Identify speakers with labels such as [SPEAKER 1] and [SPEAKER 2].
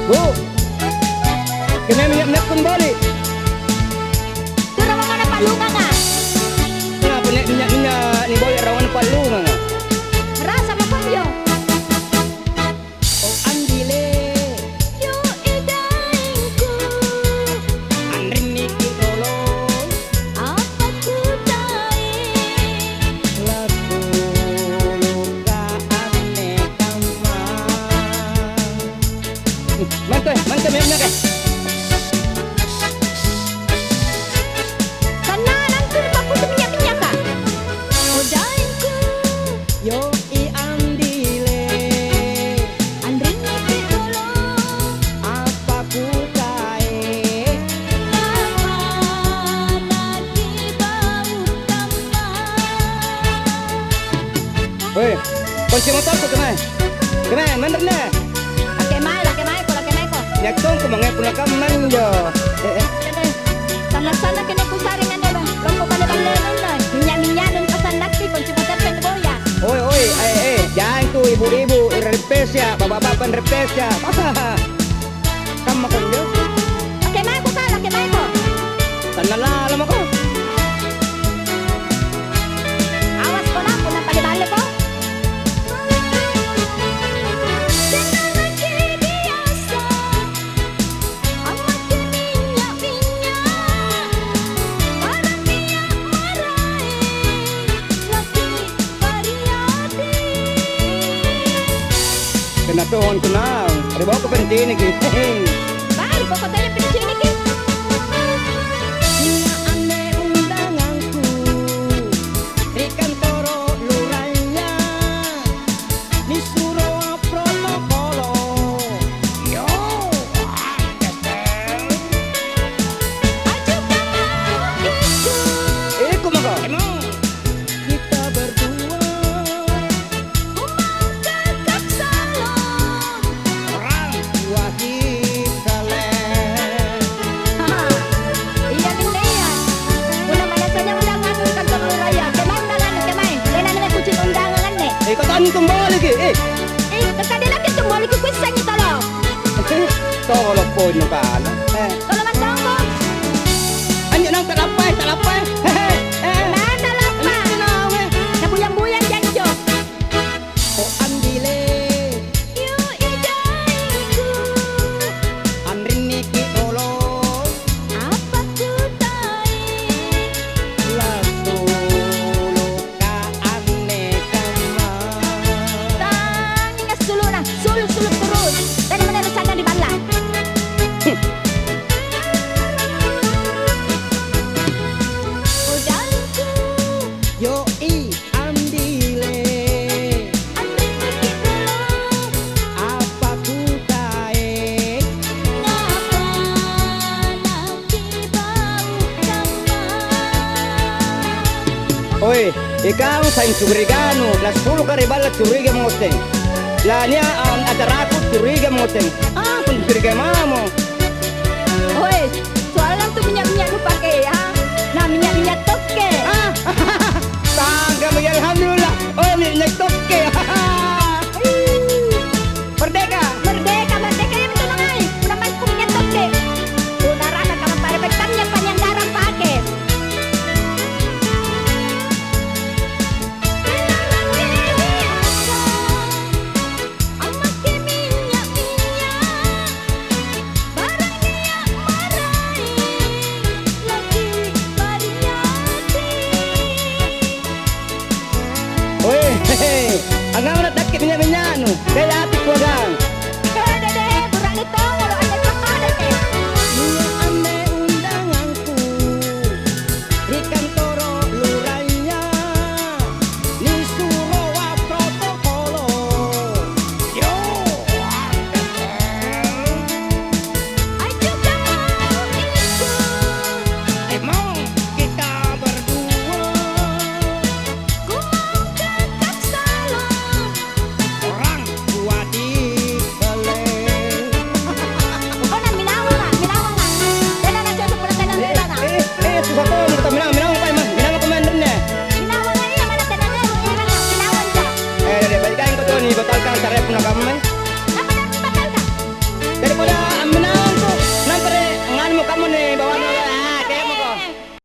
[SPEAKER 1] Bu, kami minyak kembali.
[SPEAKER 2] Turang mga napalungan nga.
[SPEAKER 1] Kenapa minyak ni boy rawan palungan nga?
[SPEAKER 2] Rasa mo pamyo.
[SPEAKER 1] Oh andile,
[SPEAKER 2] Yo idaing ko.
[SPEAKER 1] andrin ni kitolo,
[SPEAKER 2] Apa ku tayo.
[SPEAKER 1] lagu luka ane kama. Mantap minyak eh.
[SPEAKER 2] Kananan turba ko sa minyak-minyak ka. Udaing ko.
[SPEAKER 1] Yo i andile,
[SPEAKER 2] Andrin ni titulo.
[SPEAKER 1] apa ku kae?
[SPEAKER 2] Naman nagibang kama.
[SPEAKER 1] Woi, kunci motor ko kemana? Kemana? Mana na?
[SPEAKER 2] Laki mai ko.
[SPEAKER 1] Nyaktong ko mga punakaman yo.
[SPEAKER 2] Sana kena ku saringan deh bang. Loko pada balenon lah. Minyak-minyakan pasan laki kunci motor pen boya.
[SPEAKER 1] Oi, jangan tuh ibu-ibu repes ya, bapak-bapak repes ya. Kamu makan yo?
[SPEAKER 2] Laki mai ko.
[SPEAKER 1] Tanala alam ako.
[SPEAKER 2] Awas ko lang kung napalibali ko.
[SPEAKER 1] Kena tuhon kenal. Ada bawa ke penting ni.
[SPEAKER 2] Baru kok tanya pincin ini.
[SPEAKER 1] Ane undanganku di kantoro lurahnya di Suro Protokolo. Yo,
[SPEAKER 2] Ajuk kamu ikut.
[SPEAKER 1] ikut maka. Emang kita berdua
[SPEAKER 2] Ku mau kakak salam.
[SPEAKER 1] orang tua kita leh.
[SPEAKER 2] Iya Lea. Una malasanya undangan ng kantor raya. Kemay undangan. Kailan na kucing undangan nih.
[SPEAKER 1] Ikutan kembali lagi.
[SPEAKER 2] Nakadila kita mo lagi kuwisan niyo talo.
[SPEAKER 1] Tolo po nyo ka na.
[SPEAKER 2] Tolo man daw ko.
[SPEAKER 1] Anyo nang talapay.
[SPEAKER 2] Natalapa. Nabuyang-buyang dyan jo.
[SPEAKER 1] O andile,
[SPEAKER 2] Yo idaiku.
[SPEAKER 1] andrin ni kitolo,
[SPEAKER 2] Apa ku tayo.
[SPEAKER 1] lato luka ane kama.
[SPEAKER 2] Tanging nga sulo na. Sulot terus. Dan meneruskan di bala. Udangku.
[SPEAKER 1] Yo i andile,
[SPEAKER 2] Andri kitolo.
[SPEAKER 1] apa ku tae?
[SPEAKER 2] Ngapa nagibang kama.
[SPEAKER 1] Oi, ikaw sa insurigano, las sulo ka ribala curiga moteng. La niya ataraku curiga moteng. Kung curiga mamo.
[SPEAKER 2] Oi, soalan tuh minyak-minyak lu pakai ya. Nah, minyak-minyak toke.
[SPEAKER 1] Tangga mo alhamdulillah. Oh, minyak toke.